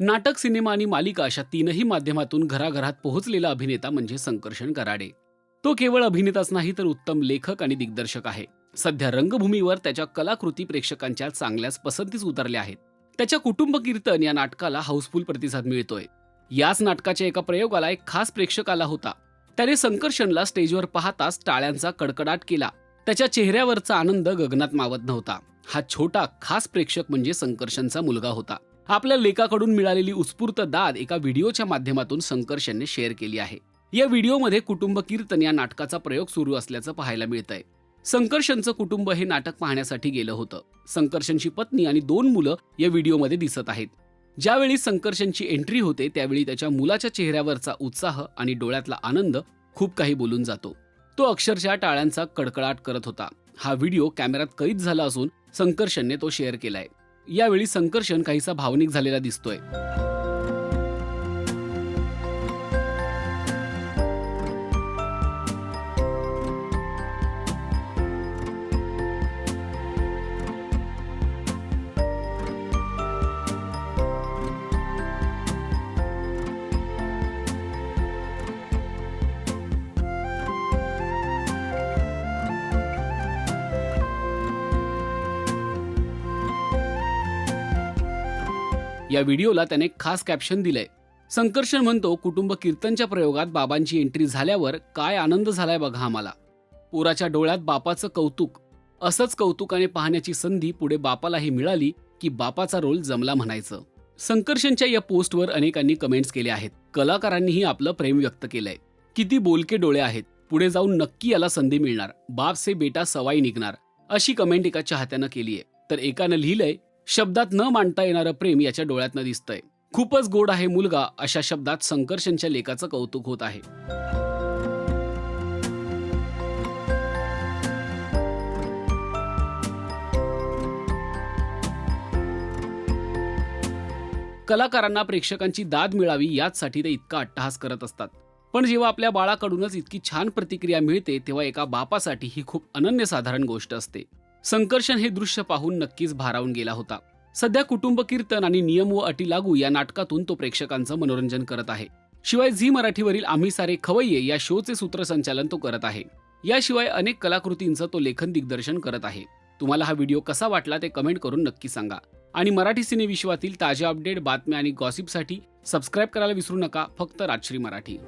नाटक, सिनेमा आणि मालिका अशा तीनही माध्यमातून घराघरात पोहोचलेला अभिनेता म्हणजे संकर्षण कराडे. तो केवळ अभिनेताच नाही तर उत्तम लेखक आणि दिग्दर्शक आहे. सध्या रंगभूमीवर त्याच्या कलाकृती प्रेक्षकांच्या चांगल्याच पसंतीस उतरल्या आहेत. त्याच्या कुटुंब कीर्तन या नाटकाला हाऊसफुल प्रतिसाद मिळतोय. याच नाटकाच्या एका प्रयोगाला एक खास प्रेक्षक आला होता. त्याने संकर्षणला स्टेजवर पाहताच टाळ्यांचा कडकडाट केला. त्याच्या चेहऱ्यावरचा आनंद गगनात मावत नव्हता. हा छोटा खास प्रेक्षक म्हणजे संकर्षणचा मुलगा होता. आपल्या लेखाकडून मिळालेली उत्स्फूर्त दाद एका व्हिडिओच्या माध्यमातून संकर्षणने शेअर केली आहे. या व्हिडिओमध्ये कुटुंब कीर्तन या नाटकाचा प्रयोग सुरू असल्याचं पाहायला मिळतंय. संकर्षणचं कुटुंब हे नाटक पाहण्यासाठी गेलं होतं. संकर्षणची पत्नी आणि 2 मुलं या व्हिडिओमध्ये दिसत आहेत. ज्यावेळी संकर्षणची एंट्री होते त्यावेळी त्याच्या मुलाच्या चेहऱ्यावरचा उत्साह आणि डोळ्यातला आनंद खूप काही बोलून जातो. तो अक्षरशः टाळ्यांचा कडकडाट करत होता. हा व्हिडिओ कॅमेऱ्यात कैद झाला असून संकर्षणने तो शेअर केलाय. यावेळी संकर्षण काहीसा भावनिक झालेला दिसतोय. या व्हिडिओला त्याने खास कॅप्शन दिलंय. संकर्षण म्हणतो, कुटुंब कीर्तनच्या प्रयोगात बाबांची एंट्री झाल्यावर काय आनंद झालाय बघा आम्हाला. पोराच्या डोळ्यात बापाचं कौतुक. असंच कौतुकाने पाहण्याची संधी पुढे बापालाही मिळाली की बापाचा रोल जमला म्हणायचं. संकर्षणच्या या पोस्टवर अनेकांनी कमेंट्स केल्या आहेत. कलाकारांनीही आपलं प्रेम व्यक्त केलंय. किती बोलके डोळे आहेत. पुढे जाऊन नक्की याला संधी मिळणार. बाप से बेटा सवाई निघणार, अशी कमेंट एका चाहत्यानं केलीय. तर एकानं लिहिलंय, शब्दात न मांडता येणारं प्रेम याच्या डोळ्यातनं दिसतंय. खूपच गोड आहे मुलगा, अशा शब्दात संकर्षणच्या लेखाचं कौतुक होत आहे. कलाकारांना प्रेक्षकांची दाद मिळावी याचसाठी ते इतका अट्टहास करत असतात. पण जेव्हा आपल्या बाळाकडूनच इतकी छान प्रतिक्रिया मिळते तेव्हा एका बापासाठी ही खूप अनन्यसाधारण गोष्ट असते. संकर्षण हे दृश्य पाहून नक्कीच भारावून गेला होता. सध्या कुटुंब कीर्तन आणि नियम व अटी लागू या नाटकातून तो प्रेक्षकांचं मनोरंजन करत आहे. शिवाय झी मराठीवरील आम्ही सारे खवय्ये या शोचे सूत्रसंचालन तो करत आहे. याशिवाय अनेक कलाकृतींचं तो लेखन दिग्दर्शन करत आहे. तुम्हाला हा व्हिडिओ कसा वाटला ते कमेंट करून नक्की सांगा. आणि मराठी सिने विश्वातील ताज्या अपडेट, बातम्या आणि गॉसिपसाठी सबस्क्राईब करायला विसरू नका. फक्त राजश्री मराठी.